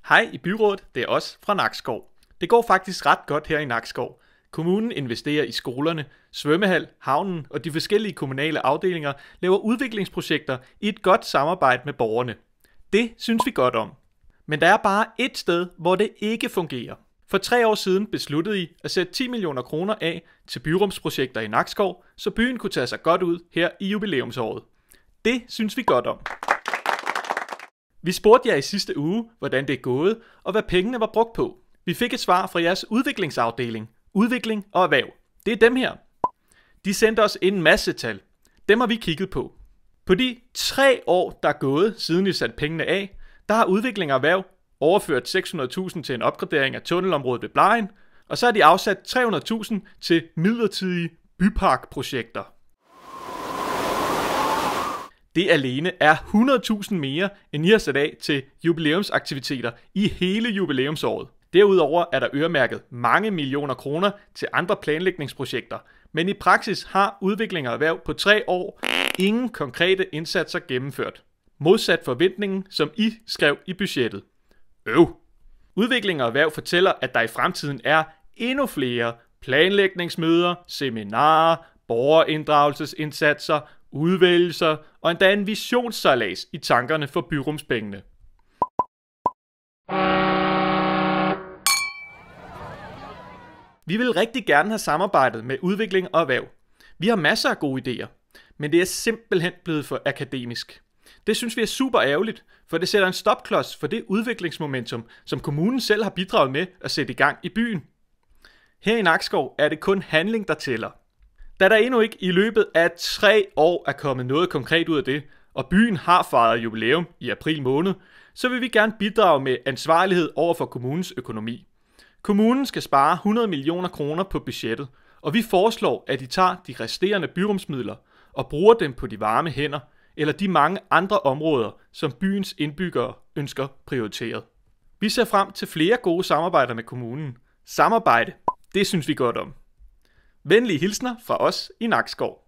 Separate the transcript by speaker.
Speaker 1: Hej i byrådet, det er os fra Nakskov. Det går faktisk ret godt her i Nakskov. Kommunen investerer i skolerne, svømmehal, havnen og de forskellige kommunale afdelinger laver udviklingsprojekter i et godt samarbejde med borgerne. Det synes vi godt om. Men der er bare ét sted, hvor det ikke fungerer. For 3 år siden besluttede I at sætte 10 millioner kroner af til byrumsprojekter i Nakskov, så byen kunne tage sig godt ud her i jubilæumsåret. Det synes vi godt om. Vi spurgte jer i sidste uge, hvordan det er gået, og hvad pengene var brugt på. Vi fik et svar fra jeres udviklingsafdeling, udvikling og erhverv. Det er dem her. De sendte os en masse tal. Dem har vi kigget på. På de 3 år, der er gået, siden I satte pengene af, der har udvikling og erhverv overført 600.000 til en opgradering af tunnelområdet ved Blejen, og så har de afsat 300.000 til midlertidige byparkprojekter. Det alene er 100.000 mere, end I har sat af til jubilæumsaktiviteter i hele jubilæumsåret. Derudover er der øremærket mange millioner kroner til andre planlægningsprojekter, men i praksis har udvikling og erhverv på 3 år ingen konkrete indsatser gennemført. Modsat forventningen, som I skrev i budgettet. Udvikling og erhverv fortæller, at der i fremtiden er endnu flere planlægningsmøder, seminarer, borgerinddragelsesindsatser, udvælgelser og endda en visionssejlads i tankerne for byrumspengene. Vi vil rigtig gerne have samarbejdet med udvikling og erhverv. Vi har masser af gode idéer, men det er simpelthen blevet for akademisk. Det synes vi er super ærgerligt, for det sætter en stopklods for det udviklingsmomentum, som kommunen selv har bidraget med at sætte i gang i byen. Her i Nakskov er det kun handling, der tæller. Da der endnu ikke i løbet af 3 år er kommet noget konkret ud af det, og byen har fejret jubilæum i april måned, så vil vi gerne bidrage med ansvarlighed over for kommunens økonomi. Kommunen skal spare 100 millioner kroner på budgettet, og vi foreslår, at de tager de resterende byrumsmidler og bruger dem på de varme hænder, eller de mange andre områder, som byens indbyggere ønsker prioriteret. Vi ser frem til flere gode samarbejder med kommunen. Samarbejde, det synes vi godt om. Venlige hilsner fra os i Nakskov.